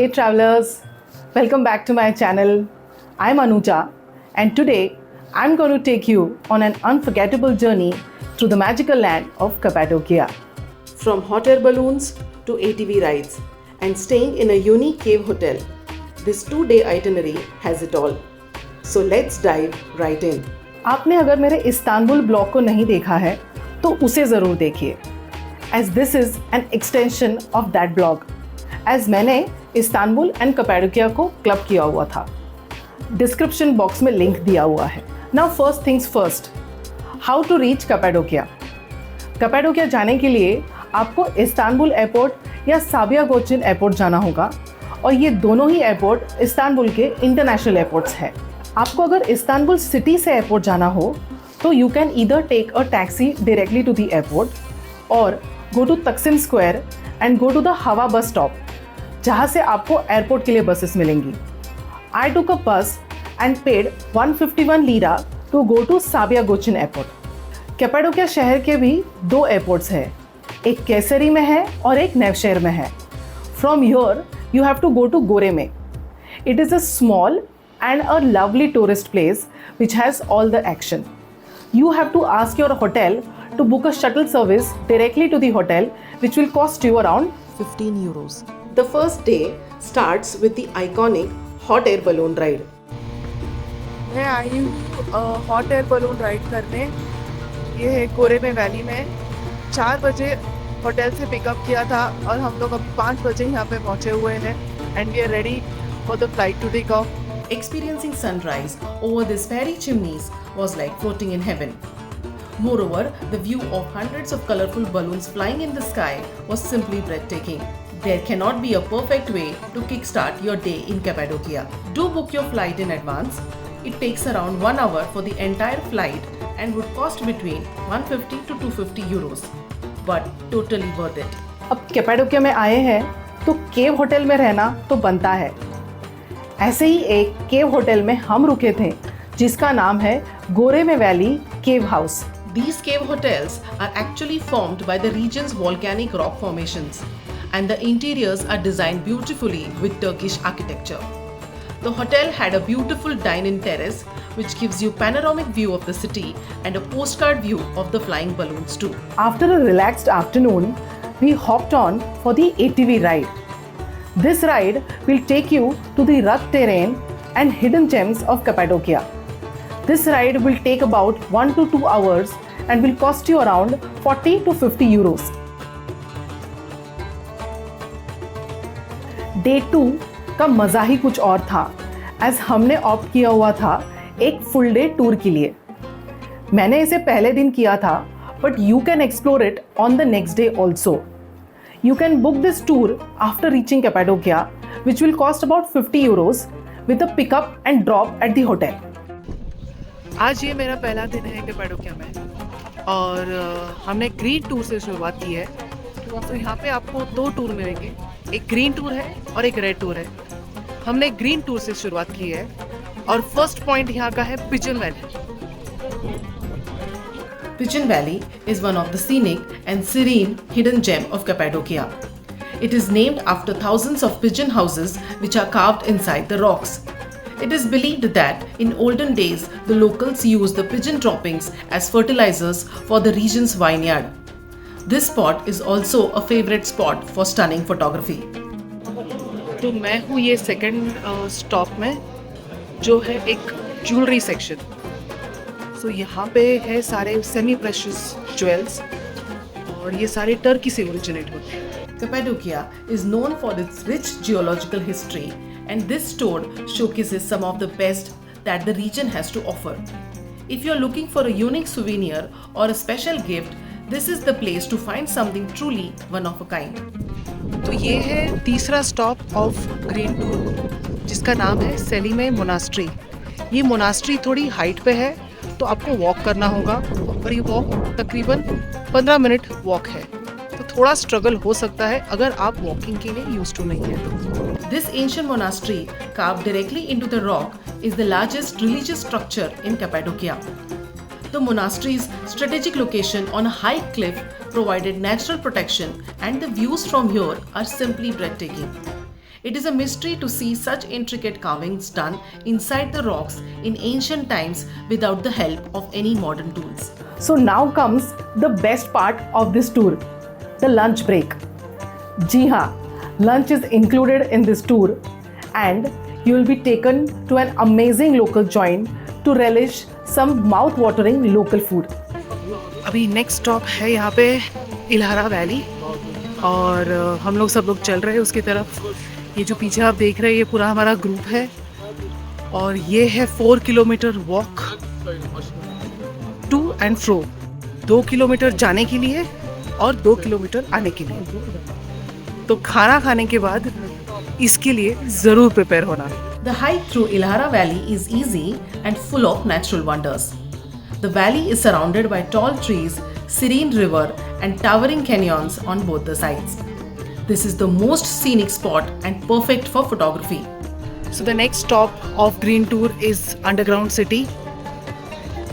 Hey travelers, welcome back to my channel. I'm Anuja and today I'm going to take you on an unforgettable journey through the magical land of Cappadocia. From hot air balloons to ATV rides and staying in a unique cave hotel, this 2-day itinerary has it all. So let's dive right in. आपने अगर मेरे Istanbul blog को नहीं देखा है तो उसे ज़रूर देखिए, as this is an extension of that blog, as मैंने इस्तांबुल एंड कपाडोकिया को क्लब किया हुआ था. डिस्क्रिप्शन बॉक्स में लिंक दिया हुआ है. Now first things first, how to reach Cappadocia. Cappadocia जाने के लिए आपको इस्तांबुल एयरपोर्ट या साबिया गोचिन एयरपोर्ट जाना होगा और ये दोनों ही एयरपोर्ट इस्तांबुल के इंटरनेशनल एयरपोर्ट्स हैं. आपको अगर इस्तांबुल सिटी से एयरपोर्ट जाना हो तो you can either take a taxi directly to the airport और go to Taksim square and go to the Havas bus stop, जहाँ से आपको एयरपोर्ट के लिए बसेस मिलेंगी. आई took a bus and paid 151 lira to go to Sabiha Gokcen airport. Cappadocia शहर के भी 2 एयरपोर्ट्स हैं, एक कैसरी में है और एक नेवशहर में है. From here you have to go to Goreme. It is a small and a lovely tourist place which has all the action. You have to ask your hotel to book a shuttle service directly to the hotel, which will cost you around 15 euros. The first day starts with the iconic hot air balloon ride. मैं आई हूँ hot air balloon ride करने. ये है Goreme valley में. 4 बजे hotel से pickup किया था और हम लोग अब 5 बजे यहाँ पे पहुँचे हुए हैं and we are ready for the flight to take off. Experiencing sunrise over these fairy chimneys was like floating in heaven. Moreover, the view of hundreds of colorful balloons flying in the sky was simply breathtaking. There cannot be a perfect way to kickstart your day in Cappadocia. Do book your flight in advance. It takes around 1 hour for the entire flight and would cost between 150 to 250 euros. But totally worth it. अब कैपाडोकिया में आए हैं तो केव hotel में रहना तो बनता है. ऐसे ही एक केव होटल में हम रुके थे जिसका नाम है Goreme valley cave house. These cave hotels are actually formed by the region's volcanic rock formations and the interiors are designed beautifully with Turkish architecture. The hotel had a beautiful dine-in terrace which gives you panoramic view of the city and a postcard view of the flying balloons too. After a relaxed afternoon, we hopped on for the ATV ride. This ride will take you to the rugged terrain and hidden gems of Cappadocia. This ride will take about 1 to 2 hours and will cost you around 40 to 50 euros. Day 2 का मज़ा ही कुछ और था, as हमने opt किया हुआ था एक फुल डे टूर के लिए. मैंने इसे पहले दिन किया था, but you can explore it on the next day also. You can book this tour after reaching Cappadocia, which will cost about 50 euros with a pickup and drop at the hotel. आज ये मेरा पहला दिन है कैपाडोकिया में और हमने green tour से शुरुआत की है. तो यहाँ पे आपको 2 टूर मिलेंगे, एक ग्रीन टूर है और एक रेड टूर है. हमने ग्रीन टूर से शुरुआत की है और फर्स्ट पॉइंट यहाँ का है pigeon valley. Pigeon Valley is one of the scenic and serene hidden gem of Cappadocia. It is named after thousands of pigeon houses which are carved inside the rocks. It is believed that in olden days the locals used the pigeon droppings as fertilizers for the region's vineyard. This spot is also a favorite spot for stunning photography. तो मैं हूँ ये second stop में जो है एक jewellery section. तो यहाँ पे है सारे सेमी प्रेशियस ज्वेल्स और ये सारे टर्की से ओरिजिनेट होते हैं. Cappadocia is known for its rich geological history and this store showcases some of the best that the region has to offer. If you are looking for a unique souvenir or a special gift, this is the place to find something truly one of a kind. तो ये है तीसरा stop of green tour जिसका नाम है सेलिमे monastery. ये monastery थोड़ी height पे है तो आपको वॉक करना होगा और ये वॉक तकरीबन 15 मिनट वॉक है. तो थोड़ा स्ट्रगल हो सकता है अगर आप वॉकिंग के लिए यूज्ड टू नहीं है. This ancient monastery carved directly into the rock is the largest religious structure in Cappadocia. The monastery's strategic location on a high cliff provided natural protection and the views from here are simply breathtaking. It is a mystery to see such intricate carvings done inside the rocks in ancient times without the help of any modern tools. So now comes the best part of this tour, the lunch break. जी हाँ, lunch is included in this tour and you will be taken to an amazing local joint to relish some mouth-watering local food. अभी next stop है यहाँ पे इल्हारा valley और हम लोग सब लोग चल रहे हैं उसकी तरफ। ये जो पीछे आप देख रहे हैं ये पूरा हमारा ग्रुप है और ये है 4 kilometre walk to and fro, 2 kilometre जाने के लिए और 2 किलोमीटर आने के लिए। तो खाना खाने के बाद इसके लिए ज़रूर प्रिपेयर होना। The hike through Ilhara Valley is easy and full of natural wonders. The valley is surrounded by tall trees, serene river and towering canyons on both the sides. This is the most scenic spot and perfect for photography. So the next stop of Green Tour is Underground City.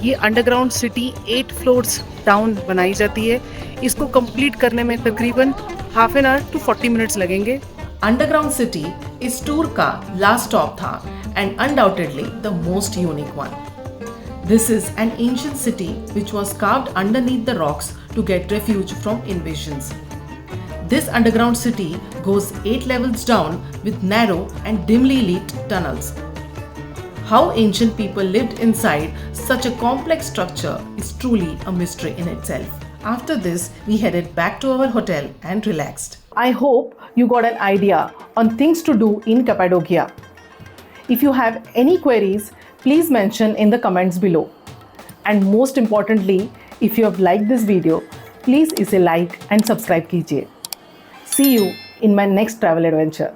ये underground city 8 floors down बनाई जाती है। इसको complete करने में तकरीबन half an hour to 40 minutes लगेंगे। Underground City is tour का last stop था and undoubtedly the most unique one. This is an ancient city which was carved underneath the rocks to get refuge from invasions. This underground city goes 8 levels down with narrow and dimly lit tunnels. How ancient people lived inside such a complex structure is truly a mystery in itself. After this, we headed back to our hotel and relaxed. I hope you got an idea on things to do in Cappadocia. If you have any queries, please mention in the comments below. And most importantly, if you have liked this video, please इसे like and subscribe कीजिए. See you in my next travel adventure.